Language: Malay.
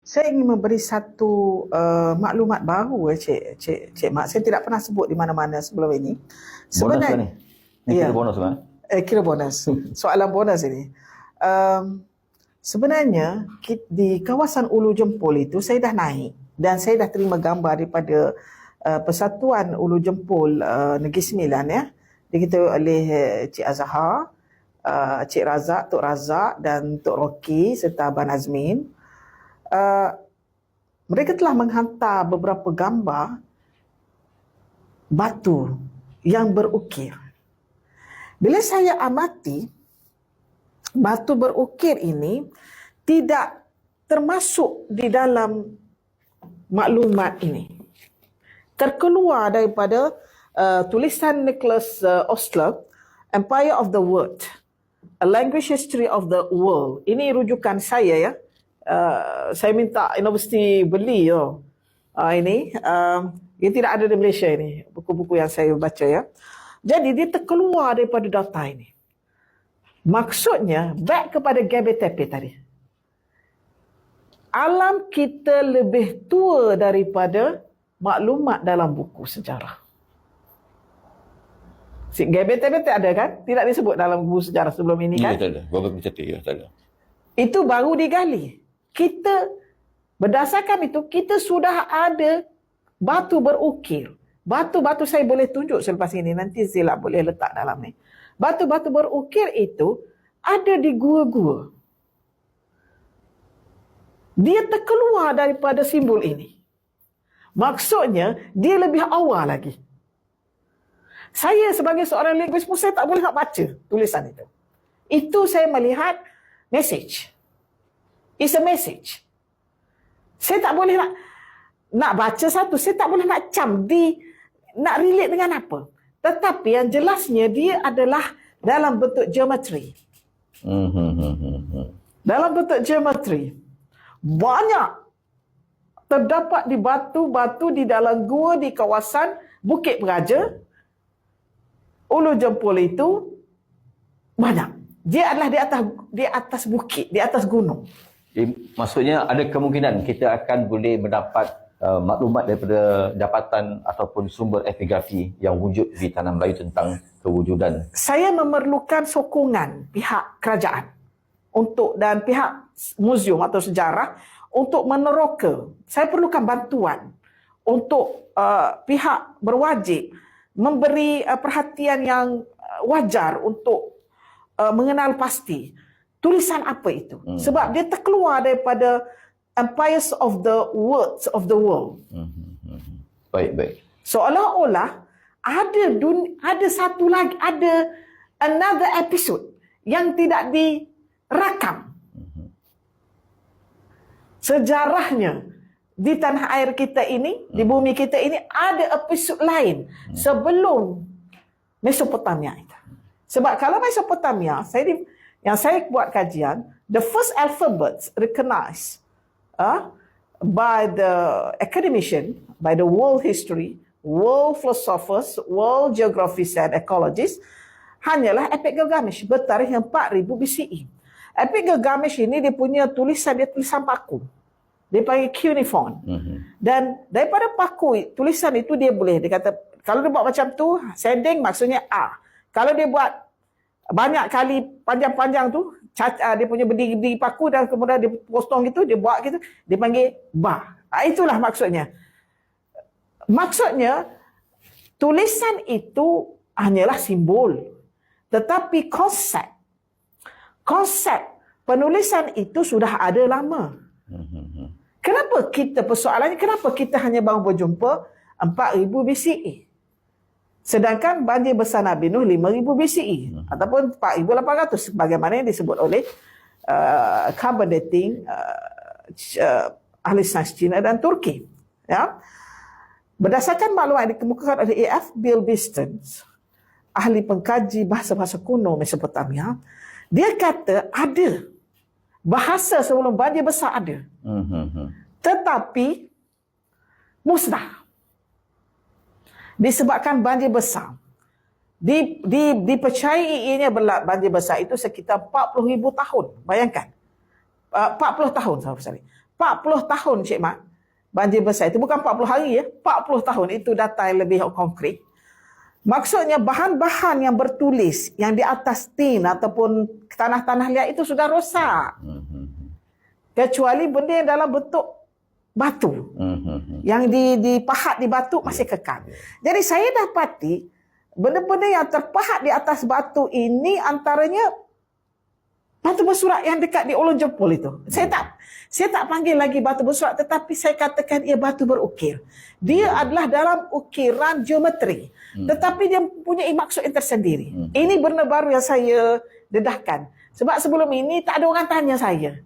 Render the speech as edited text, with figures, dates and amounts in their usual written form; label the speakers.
Speaker 1: Saya ingin memberi satu maklumat baru, Cik Mak. Saya tidak pernah sebut di mana-mana sebelum ini.
Speaker 2: Bonus ke ni? Ni
Speaker 1: Ya.
Speaker 2: kira bonus kan?
Speaker 1: Kira bonus. Soalan bonus ini. Sebenarnya di kawasan Ulu Jempol itu saya dah naik dan saya dah terima gambar daripada Persatuan Ulu Jempol Negeri Sembilan, ya. Diketuai oleh Cik Azhar, Cik Razak, Tok Razak dan Tok Rocky serta Abang Azmin. Mereka telah menghantar beberapa gambar batu yang berukir. Bila saya amati, batu berukir ini tidak termasuk di dalam maklumat ini. Terkeluar daripada tulisan Nicholas Ostler, Empire of the World, A Language History of the World. Ini rujukan saya, ya. Saya minta universiti beli ini. Ia tidak ada di Malaysia ini, buku-buku yang saya baca, ya. Jadi dia terkeluar daripada data ini. Maksudnya back kepada Göbekli tadi. Alam kita lebih tua daripada maklumat dalam buku sejarah. Göbekli ada kan? Tidak disebut dalam buku sejarah sebelum ini kan?
Speaker 2: Ya, tak ada. Göbekli Tepe, ya, tak ada.
Speaker 1: Itu baru digali. Kita, berdasarkan itu, kita sudah ada batu berukir. Batu-batu saya boleh tunjuk selepas ini. Nanti Zila boleh letak dalam ni. Batu-batu berukir itu ada di gua-gua. Dia terkeluar daripada simbol ini. Maksudnya, dia lebih awal lagi. Saya sebagai seorang linguist pun saya tak boleh nak baca tulisan itu. Itu saya melihat message. It's a message. Saya tak boleh nak baca satu. Saya tak boleh nak nak relate dengan apa. Tetapi yang jelasnya dia adalah dalam bentuk geometri. Dalam bentuk geometri. Banyak terdapat di batu-batu di dalam gua di kawasan Bukit Peraja. Ulu Jempol itu banyak. Dia adalah di atas bukit, di atas gunung.
Speaker 2: Maksudnya ada kemungkinan kita akan boleh mendapat maklumat daripada dapatan ataupun sumber epigrafi yang wujud di tanah Melayu tentang kewujudan.
Speaker 1: Saya memerlukan sokongan pihak kerajaan dan pihak muzium atau sejarah untuk meneroka. Saya perlukan bantuan untuk pihak berwajib memberi perhatian yang wajar untuk mengenal pasti tulisan apa itu. Sebab dia terkeluar daripada empires of the world.
Speaker 2: Baik.
Speaker 1: Seolah-olah ada satu lagi, ada another episode yang tidak dirakam. Sejarahnya di tanah air kita ini, di bumi kita ini, ada episod lain sebelum Mesopotamia itu. Sebab kalau Mesopotamia, yang saya buat kajian, the first alphabets recognized by the academician, by the world history, world philosophers, world geographers and ecologists, hanyalah Epic Gilgamesh bertarikh 4000 BCE. Epic Gilgamesh ini dia punya tulisan paku. Dia panggil cuneiform. Dan daripada paku tulisan itu dia kata, kalau dia buat macam tu, sending maksudnya A. Kalau dia buat banyak kali panjang-panjang tu, dia punya berdiri paku dan kemudian dia potong gitu, dia buat gitu, dia panggil ba. Itulah maksudnya. Maksudnya, tulisan itu hanyalah simbol. Tetapi konsep penulisan itu sudah ada lama. Persoalannya kenapa kita hanya baru berjumpa 4000 BCE? Sedangkan banjir besar Nabi Nuh 5000 BCE ataupun 4800 sebagaimana yang disebut oleh carbon dating ahli sains China dan Turki, ya. Berdasarkan maklumat yang dikemukakan oleh A.F. Bill Biston, ahli pengkaji bahasa-bahasa kuno Mesopotamia, dia kata ada bahasa sebelum banjir besar ada. Tetapi musnah. Disebabkan banjir besar. Dipercayai ianya banjir besar itu sekitar 40,000 tahun. Bayangkan. 40 tahun, sorry. 40 tahun Cik Mat, banjir besar itu bukan 40 hari ya, 40 tahun itu data yang lebih konkret. Maksudnya bahan-bahan yang bertulis yang di atas tin ataupun tanah-tanah liat itu sudah rosak. Kecuali benda yang dalam bentuk batu. Yang dipahat di batu masih kekal. Jadi saya dapati benda-benda yang terpahat di atas batu ini antaranya batu bersurat yang dekat di ulun jempol itu. Saya tak panggil lagi batu bersurat, tetapi saya katakan ia batu berukir. Dia adalah dalam ukiran geometri, tetapi dia mempunyai maksud yang tersendiri. Ini benda baru yang saya dedahkan. Sebab sebelum ini tak ada orang tanya saya.